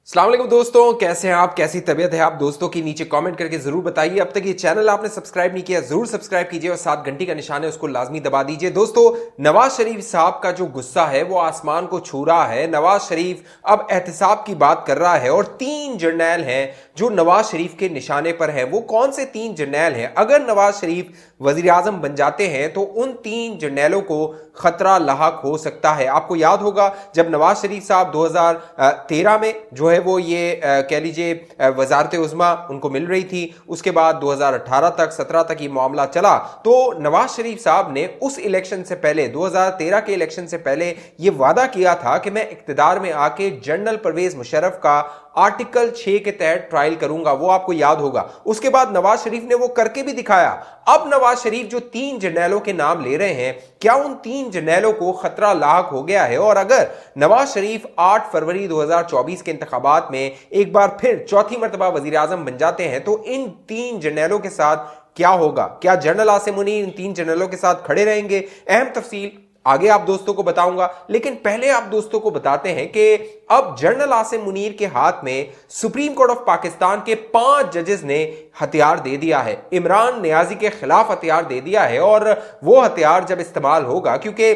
अस्सलाम वालेकुम दोस्तों, कैसे हैं आप? कैसी तबीयत है आप दोस्तों की? नीचे कमेंट करके जरूर बताइए। अब तक ये चैनल आपने सब्सक्राइब नहीं किया, जरूर सब्सक्राइब कीजिए और साथ घंटी का निशान है उसको लाजमी दबा दीजिए। दोस्तों, नवाज शरीफ साहब का जो गुस्सा है वो आसमान को छू रहा है। नवाज शरीफ अब एहतिसाब की बात कर रहा है और 3 जर्नैल हैं जो नवाज शरीफ के निशाने पर हैं। वो कौन से 3 जर्नैल हैं? अगर नवाज शरीफ वजीर आजम बन जाते हैं तो उन 3 जर्नैलों को खतरा लाहक हो सकता है। आपको याद होगा जब नवाज शरीफ साहब 2013 में जो है वो ये कह लीजिए वजारत उज़्मा उनको मिल रही थी, उसके बाद 2018 तक 17 तक ये मामला चला, तो नवाज शरीफ साहब ने उस इलेक्शन से पहले 2013 के इलेक्शन से पहले ये वादा किया था कि मैं इक्तिदार में आके जनरल परवेज मुशर्रफ का आर्टिकल 6 के तहत ट्रायल करूंगा। वो आपको याद होगा। उसके बाद नवाज शरीफ ने वो करके भी दिखाया। अब नवाज शरीफ जो 3 जर्नैलों के नाम ले रहे हैं, क्या उन 3 जर्नैलों को खतरा लाहक हो गया है? और अगर नवाज शरीफ 8 फरवरी 2024 के इंतखाबात में एक बार फिर चौथी मरतबा वजीर आजम बन जाते हैं तो इन 3 जर्नैलों के साथ क्या होगा? क्या जनरल आसिम मुनीर इन 3 जर्नलों के साथ खड़े रहेंगे? अहम तफसील आगे आप दोस्तों को बताऊंगा, लेकिन पहले आप दोस्तों को बताते हैं कि अब जनरल आसिम मुनीर के हाथ में सुप्रीम कोर्ट ऑफ पाकिस्तान के 5 जजेस ने हथियार दे दिया है। इमरान नियाजी के खिलाफ हथियार दे दिया है और वो हथियार जब इस्तेमाल होगा, क्योंकि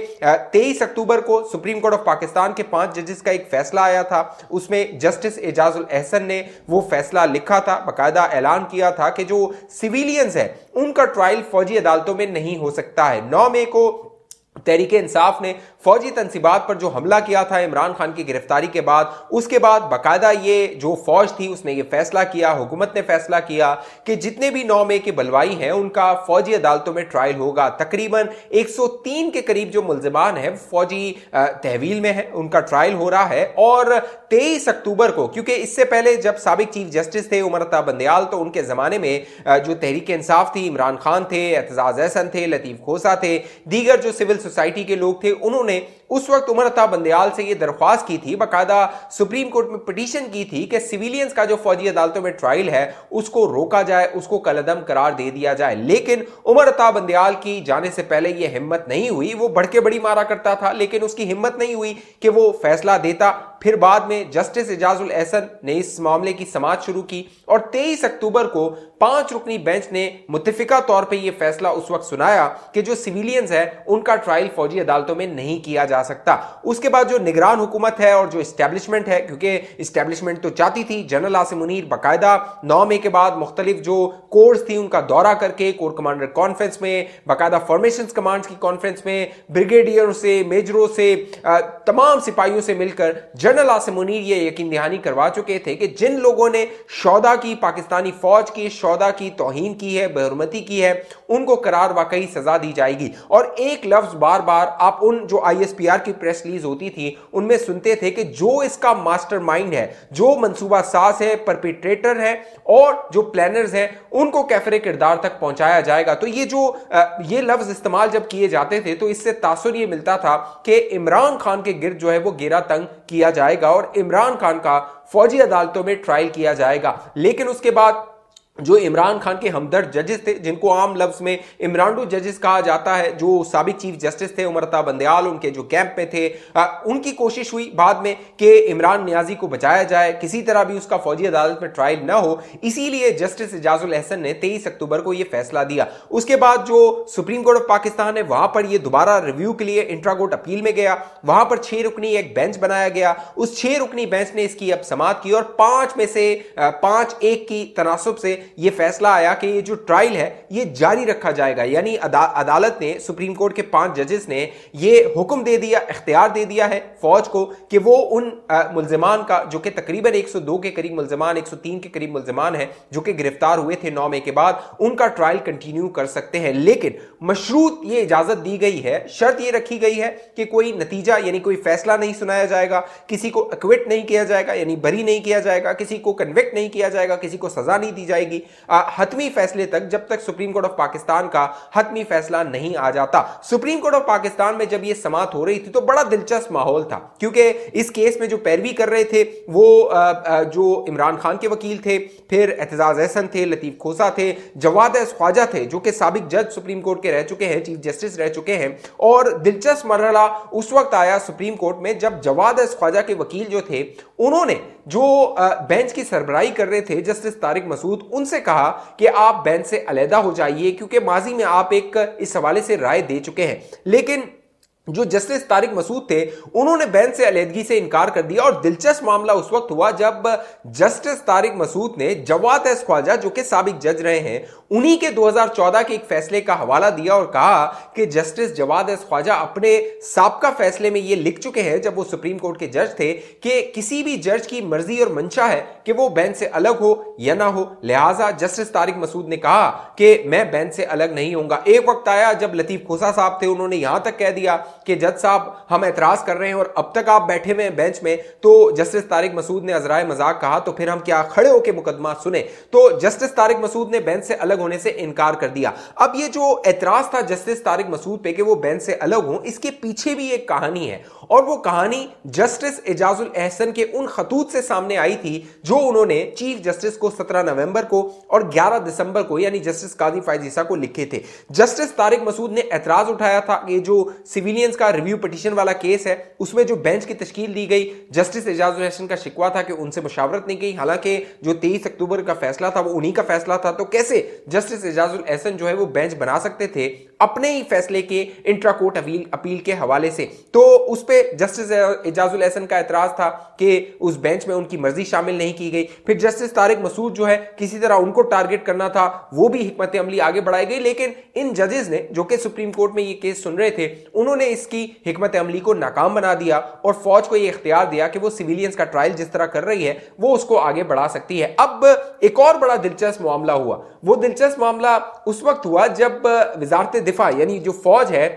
23 अक्टूबर को सुप्रीम कोर्ट ऑफ पाकिस्तान के 5 जजेस का एक फैसला आया था, उसमें जस्टिस एजाजुल एहसन ने वो फैसला लिखा था, बाकायदा ऐलान किया था कि जो सिविलियंस है उनका ट्रायल फौजी अदालतों में नहीं हो सकता है। 9 मई को तहरीके इंसाफ ने फौजी तंसीबात पर जो हमला किया था इमरान खान की गिरफ्तारी के बाद, उसके बाद बाकायदा ये जो फौज थी उसने ये फैसला किया, हुकूमत ने फैसला किया कि जितने भी 9 मई के बलवाई हैं उनका फौजी अदालतों में ट्रायल होगा। तकरीबन 103 के करीब जो मुल्जिमान हैं फौजी तहवील में है, उनका ट्रायल हो रहा है। और 23 अक्टूबर को, क्योंकि इससे पहले जब साबिक चीफ जस्टिस थे उमर अता बंदयाल, तो उनके जमाने में जो तहरीक इंसाफ थी, इमरान खान थे, एतजाज एहसन थे, लतीफ खोसा थे, दीगर जो सिविल सोसाइटी के लोग थे, उन्होंने उस वक्त उमर अता बंदयाल से यह दरख्वास्त की थी, बाकायदा सुप्रीम कोर्ट में पिटीशन की थी कि सिविलियंस का जो फौजी अदालतों में ट्रायल है उसको रोका जाए, उसको कलअदम करार दे दिया जाए। लेकिन उमर अता बंदयाल की जाने से पहले यह हिम्मत नहीं हुई। वो बढ़के बड़ी मारा करता था, लेकिन उसकी हिम्मत नहीं हुई कि वो फैसला देता। फिर बाद में जस्टिस एजाजुल एहसन ने इस मामले की समाअत शुरू की और 23 अक्टूबर को 5 रुकनी बेंच ने मुत्तफिका तौर पे ये फैसला उस वक्त सुनाया कि जो सिविलियंस है उनका ट्रायल फौजी अदालतों में नहीं किया जा सकता। उसके बाद जो निगरान हुकूमत है और जो इस्टेब्लिशमेंट है, क्योंकि इस्टेब्लिशमेंट तो चाहती थी जनरल आसिम मुनीर बाकायदा 9 मई के बाद मुख्तलिफ जो कोर्स थी उनका दौरा करके कोर कमांडर कॉन्फ्रेंस में, बाकायदा फॉर्मेशन कमांड्स की कॉन्फ्रेंस में ब्रिगेडियरों से, मेजरों से, तमाम सिपाहियों से मिलकर जनरल आसिम मुनीर ये यकीन दहानी करवा चुके थे कि जिन लोगों ने शौदा की, पाकिस्तानी फौज की शौदा की तौहीन की है, बेहुरमती की है, उनको करार वाकई सजा दी जाएगी। और एक लफ्ज बार बार आप उन जो ISPR की प्रेस रिलीज होती थी उनमें सुनते थे कि जो इसका मास्टरमाइंड है, जो मंसूबा साज है, परपिट्रेटर है और जो प्लानर्स हैं, उनको कैफरे किरदार तक पहुंचाया जाएगा। तो ये लफ्ज इस्तेमाल जब किए जाते थे तो इससे तासुर ये मिलता था कि इमरान खान के गिर्द जो है वो घेरा तंग किया जाएगा और इमरान खान का फौजी अदालतों में ट्रायल किया जाएगा। लेकिन उसके बाद जो इमरान खान के हमदर्द जजेस थे, जिनको आम लफ्ज में इमरानडू जजेस कहा जाता है, जो साबिक चीफ जस्टिस थे उमर अता बंदयाल, उनके जो कैंप में थे, उनकी कोशिश हुई बाद में कि इमरान नियाजी को बचाया जाए, किसी तरह भी उसका फौजी अदालत में ट्रायल ना हो। इसीलिए जस्टिस एजाजुल एहसन ने 23 अक्टूबर को यह फैसला दिया। उसके बाद जो सुप्रीम कोर्ट ऑफ पाकिस्तान है वहां पर यह दोबारा रिव्यू के लिए इंट्रा कोर्ट अपील में गया। वहां पर 6 रुकनी एक बेंच बनाया गया। उस 6 रुकनी बेंच ने इसकी अब समाअत की और 5 में से 5-1 की तनासुब से यह फैसला आया कि ये जो ट्रायल है ये जारी रखा जाएगा। यानी अदालत ने, सुप्रीम कोर्ट के 5 जजेस ने ये हुक्म दे दिया, इख्तियार दे दिया है फौज को कि वो उन मुल्जिमान का, जो कि तकरीबन 102 के करीब मुल्जिमान, 103 के करीब मुल्जिमान हैं जो कि गिरफ्तार हुए थे 9 मई के बाद, उनका ट्रायल कंटिन्यू कर सकते हैं। लेकिन मशरूत ये इजाजत दी गई है, शर्त ये रखी गई है कि कोई नतीजा यानी कोई फैसला नहीं सुनाया जाएगा, किसी को एक्विट नहीं किया जाएगा यानी बरी नहीं किया जाएगा, किसी को कन्विक्ट नहीं किया जाएगा, किसी को सजा नहीं दी जाएगी हतमी फैसले तक, जब तक सुप्रीम कोर्ट ऑफ पाकिस्तान का हतमी फैसला नहीं आ जाता। सुप्रीम कोर्ट ऑफ पाकिस्तान में जब यह समाअत हो रही थी तो बड़ा दिलचस्प माहौल था, क्योंकि इस केस में जो पैरवी कर रहे थे वो जो इमरान खान के वकील थे, फिर एतजाज एहसन थे, लतीफ खोसा थे, जवाद ख्वाजा थे जो कि साबिक जज सुप्रीम कोर्ट के रह चुके हैं, चीफ जस्टिस रह चुके हैं। और दिलचस्प मरहला उस वक्त आया सुप्रीम कोर्ट में जब जवाद ख्वाजा के वकील जो थे उन्होंने जो बेंच की सरबराही कर रहे थे जस्टिस तारिक मसूद, उनसे कहा कि आप बेंच से अलहदा हो जाइए क्योंकि माजी में आप एक इस हवाले से राय दे चुके हैं। लेकिन जो जस्टिस तारिक मसूद थे उन्होंने बेंच से अलहदगी से इनकार कर दिया। और दिलचस्प मामला उस वक्त हुआ जब जस्टिस तारिक मसूद ने जवाद एस ख्वाजा, जो कि साबिक जज रहे हैं, उन्हीं के 2014 के एक फैसले का हवाला दिया और कहा कि जस्टिस जवाद एस ख्वाजा अपने साबका फैसले में यह लिख चुके हैं जब वो सुप्रीम कोर्ट के जज थे कि किसी भी जज की मर्जी और मंशा है कि वो बेंच से अलग हो या ना हो। लिहाजा जस्टिस तारिक मसूद ने कहा कि मैं बेंच से अलग नहीं होऊंगा। एक वक्त आया जब लतीफ खोसा साहब थे, उन्होंने यहां तक कह दिया कि जज साहब हम एतराज कर रहे हैं और अब तक आप बैठे हुए हैं बेंच में। तो जस्टिस तारिक मसूद ने अजराए मजाक कहा तो फिर हम क्या खड़े होकर मुकदमा सुने। तो जस्टिस तारिक मसूद ने बेंच से अलग होने से इनकार कर दिया। अब ये जो एतराज था जस्टिस तारिक मसूद पे कि वो बेंच से अलग हों, इसके पीछे भी एक कहानी है और वो कहानी जस्टिस एजाजुल एहसन के उन खतूत से सामने आई थी जो उन्होंने चीफ जस्टिस को 17 नवंबर को और 11 दिसंबर को यानी जस्टिस काजी फायज ईसा को लिखे थे। जस्टिस तारिक मसूद ने एतराज उठाया था कि जो सिविलियंस का रिव्यू पिटीशन वाला केस है उसमें जो बेंच की तश्कील दी गई, जस्टिस एजाजुल एहसन का शिकवा था कि उनसे मुशावरत नहीं की, हालांकि जो 23 अक्टूबर का फैसला था वो उन्हीं का फैसला था। तो कैसे जस्टिस एजाजुल एहसन जो है वो बेंच बना सकते थे अपने ही फैसले के इंट्रा कोर्ट अपील के हवाले से। तो उस पे जस्टिस एजाजुल एहसन का एतराज था कि उस बेंच में उनकी मर्जी शामिल नहीं की गई। फिर जस्टिस तारिक मसूद जो है किसी तरह उनको टारगेट करना था, वो भी हिकमत अमली आगे बढ़ाई गई। लेकिन इन जजेस ने जो कि सुप्रीम कोर्ट में ये केस सुन रहे थे उन्होंने इसकी हिकमत अमली को नाकाम बना दिया और फौज को यह इख्तियार दिया कि वो सिविलियंस का ट्रायल जिस तरह कर रही है वो उसको आगे बढ़ा सकती है। अब एक और बड़ा दिलचस्प मामला हुआ। वो दिलचस्प मामला उस वक्त हुआ जब वजारत दिफा यानी जो फौज है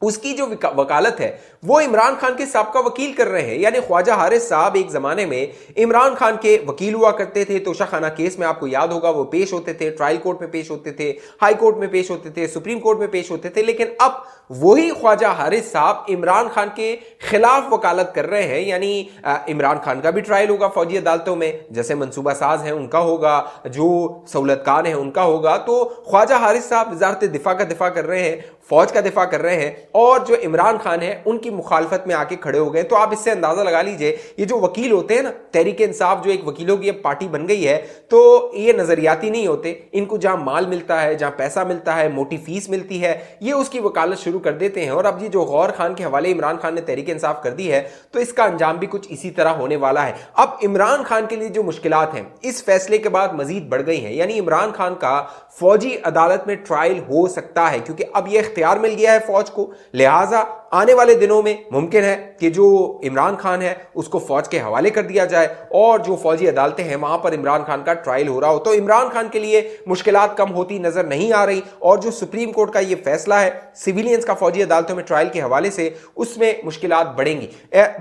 उसकी जो वकालत है वो इमरान खान के साबका वकील कर रहे हैं। यानी ख्वाजा हारिस साहब एक जमाने में इमरान खान के वकील हुआ करते थे। तोशाखाना केस में आपको याद होगा वो पेश होते थे, ट्रायल कोर्ट में पेश होते थे, हाई कोर्ट में पेश होते थे, सुप्रीम कोर्ट में पेश होते थे। लेकिन अब वही ख्वाजा हारिस साहब इमरान खान के खिलाफ वकालत कर रहे हैं। यानी इमरान खान का भी ट्रायल होगा फौजी अदालतों में, जैसे मनसूबा साज हैं उनका होगा, जो सहूलतकार हैं उनका होगा। तो ख्वाजा हारिस साहब वजारत दिफा का दिफा कर रहे हैं, फौज का दिफा कर रहे हैं और जो इमरान खान है उनकी मुखालफत में आके खड़े हो गए। तो आप इससे अंदाजा लगा लीजिए ये जो वकील होते हैं ना, तहरीक इंसाफ जो एक वकीलों की पार्टी बन गई है, तो ये नजरियाती नहीं होते। इनको जहां माल मिलता है, जहां पैसा मिलता है, मोटी फीस मिलती है, ये उसकी वकालत शुरू कर देते हैं। और अब ये जो गौर खान के हवाले इमरान खान ने तहरीक इंसाफ कर दी है तो इसका अंजाम भी कुछ इसी तरह होने वाला है। अब इमरान खान के लिए जो मुश्किलात हैं इस फैसले के बाद मजीद बढ़ गई हैं। यानी इमरान खान का फौजी अदालत में ट्रायल हो सकता है क्योंकि अब यह इख्तियार मिल गया है फौज को। लिहाजा आने वाले दिनों में मुमकिन है कि जो इमरान खान है उसको फौज के हवाले कर दिया जाए और जो फौजी अदालतें हैं वहां पर इमरान खान का ट्रायल हो रहा हो। तो इमरान खान के लिए मुश्किलात कम होती नजर नहीं आ रही और जो सुप्रीम कोर्ट का ये फैसला है सिविलियंस का फौजी अदालतों में ट्रायल के हवाले से, उसमें मुश्किलात बढ़ेंगी।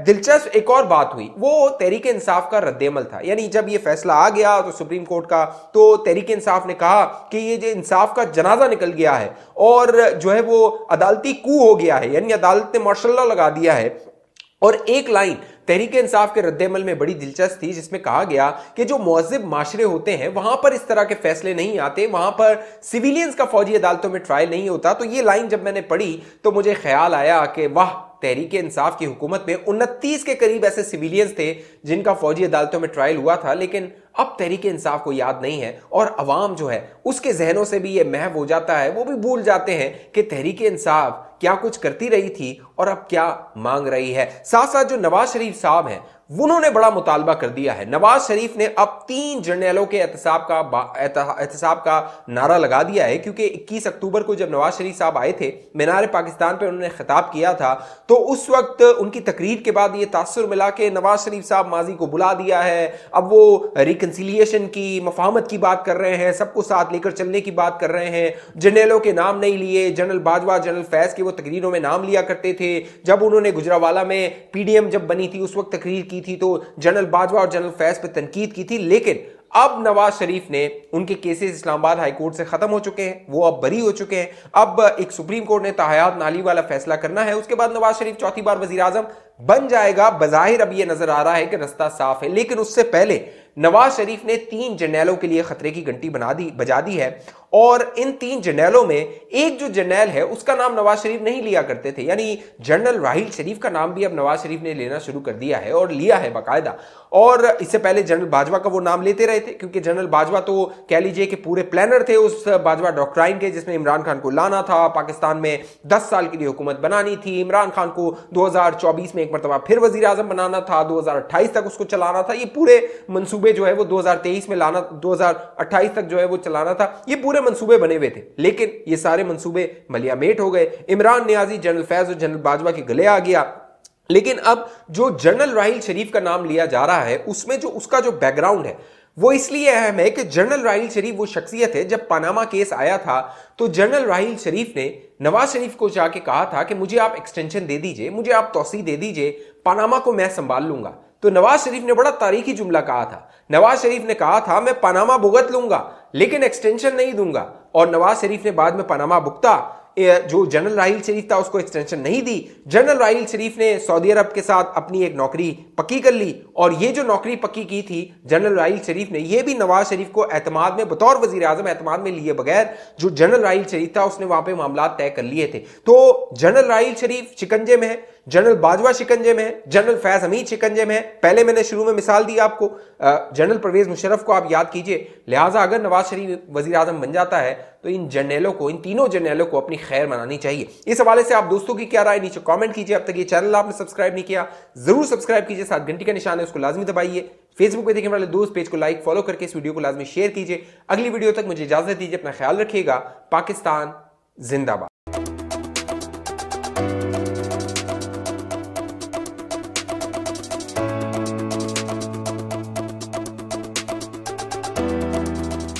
दिलचस्प एक और बात हुई, वो तहरीक इंसाफ का रद्देमल था। यानी जब ये फैसला आ गया तो सुप्रीम कोर्ट का, तो तहरीक इंसाफ ने कहा कि ये जो इंसाफ का जनाजा निकल गया है और जो है वो अदालती कू हो गया है, यानी अदालत ने मार्शल लॉ लगा दिया है। और एक लाइन तहरीक इंसाफ के रद्देमल में बड़ी दिलचस्प थी जिसमें कहा गया कि जो मुअज़्ज़िब माशरे होते हैं वहां पर इस तरह के फैसले नहीं आते, वहां पर सिविलियंस का फौजी अदालतों में ट्रायल नहीं होता। तो ये लाइन जब मैंने पढ़ी तो मुझे ख्याल आया कि वाह, तहरीक इंसाफ की हुकूमत में 29 के करीब ऐसे सिविलियंस थे जिनका फौजी अदालतों में ट्रायल हुआ था, लेकिन अब तहरीक इंसाफ को याद नहीं है और अवाम जो है उसके जहनों से भी ये महव हो जाता है। वो भी भूल जाते हैं कि तहरीक इंसाफ क्या कुछ करती रही थी और अब क्या मांग रही है। साथ साथ जो नवाज शरीफ साहब हैं उन्होंने बड़ा मुतालबा कर दिया है। नवाज शरीफ ने अब 3 जर्नैलों के एहतसाब का नारा लगा दिया है क्योंकि 21 अक्टूबर को जब नवाज शरीफ साहब आए थे मीनार पाकिस्तान पे उन्होंने खिताब किया था, तो उस वक्त उनकी तकरीर के बाद ये तासुर मिला कि नवाज शरीफ साहब माजी को बुला दिया है, अब वो रिकन्सिलियेशन की, मफाहमत की बात कर रहे हैं, सबको साथ लेकर चलने की बात कर रहे हैं, जर्नैलों के नाम नहीं लिए। जनरल बाजवा, जनरल फैज के वो तकरीरों में नाम लिया करते थे। जब उन्होंने गुजरावाला में पीडीएम जब बनी थी उस वक्त तकरीर की थी तो जनरल बाजवा और जनरल फैज पे तनकीद की थी। लेकिन अब नवाज शरीफ ने, उनके केसेस इस्लामाबाद हाई कोर्ट से खत्म हो चुके हैं, वो अब बरी हो चुके हैं। अब एक सुप्रीम कोर्ट ने ताहयात नाली वाला फैसला करना है, उसके बाद नवाज शरीफ चौथी बार वजीर आजम बन जाएगा। बजाहिर अब यह नजर आ रहा है कि रास्ता साफ है, लेकिन उससे पहले नवाज शरीफ ने 3 जर्नैलों के लिए खतरे की घंटी बजा दी है और इन 3 जर्नैलों में एक जो जर्नैल है उसका नाम नवाज शरीफ नहीं लिया करते थे, यानी जनरल राहील शरीफ का नाम भी अब नवाज शरीफ ने लेना शुरू कर दिया है और लिया है बाकायदा। और इससे पहले जनरल बाजवा का वो नाम लेते रहे थे, क्योंकि जनरल बाजवा तो कह लीजिए कि पूरे प्लानर थे उस बाजवा डॉक्ट्राइन के, जिसमें इमरान खान को लाना था, पाकिस्तान में 10 साल के लिए हुकूमत बनानी थी, इमरान खान को 2024 में एक मरतबा फिर वजीर आजम बनाना था, 2028 तक उसको चलाना था, ये पूरे मंसूबे जो है वो 2023 में लाना, 2028 तक जो है वो चलाना था, ये पूरे मंसूबे बने हुए थे। लेकिन ये सारे मंसूबे मलियामेट हो गए, इमरान नियाजी जनरल फैज और जनरल बाजवा के गले आ गया। लेकिन अब जो जनरल राहील शरीफ का नाम लिया जा रहा है उसमें जो उसका जो बैकग्राउंड है वो इसलिए अहम है कि जनरल राहील शरीफ वो शख्सियत है, जब पनामा केस आया था तो जनरल राहील शरीफ ने नवाज शरीफ को जाके कहा था कि मुझे आप एक्सटेंशन दे दीजिए, मुझे आप तौसी दे दीजिए, पनामा को मैं संभाल लूंगा। तो नवाज शरीफ ने बड़ा तारीखी जुमला कहा था, नवाज शरीफ ने कहा था मैं पनामा भुगत लूंगा लेकिन एक्सटेंशन नहीं दूंगा, और नवाज शरीफ ने बाद में पनामा भुगता, जो जनरल राहील शरीफ था उसको एक्सटेंशन नहीं दी। जनरल राहील शरीफ ने सऊदी अरब के साथ अपनी एक नौकरी पक्की कर ली, और ये जो नौकरी पक्की की थी जनरल राहील शरीफ ने, ये भी नवाज शरीफ को एतमाद में बतौर वजीर आजम एतमाद में लिए बगैर जो जनरल राहील शरीफ था उसने वहां पे मामला तय कर लिए थे। तो जनरल राहील शरीफ शिकंजे में है, जनरल बाजवा शिकंजे में है, जनरल फैज हमीद शिकंजे में है। पहले मैंने शुरू में मिसाल दी आपको, जनरल परवेज मुशर्रफ को आप याद कीजिए। लिहाजा अगर नवाज शरीफ वजीर आजम बन जाता है तो इन जर्नैलों को, इन तीनों जर्नैलों को अपनी खैर मनानी चाहिए। इस हवाले से आप दोस्तों की क्या राय नीचे कमेंट कीजिए। अब तक ये चैनल आपने सब्सक्राइब नहीं किया जरूर सब्सक्राइब कीजिए, साथ घंटी का निशान है उसको लाजमी दबाइए। फेसबुक पे देखने वाले दोस्त पेज को लाइक फॉलो करके इस वीडियो को लाजमी शेयर कीजिए। अगली वीडियो तक मुझे इजाजत दीजिए, अपना ख्याल रखिएगा। पाकिस्तान जिंदाबाद।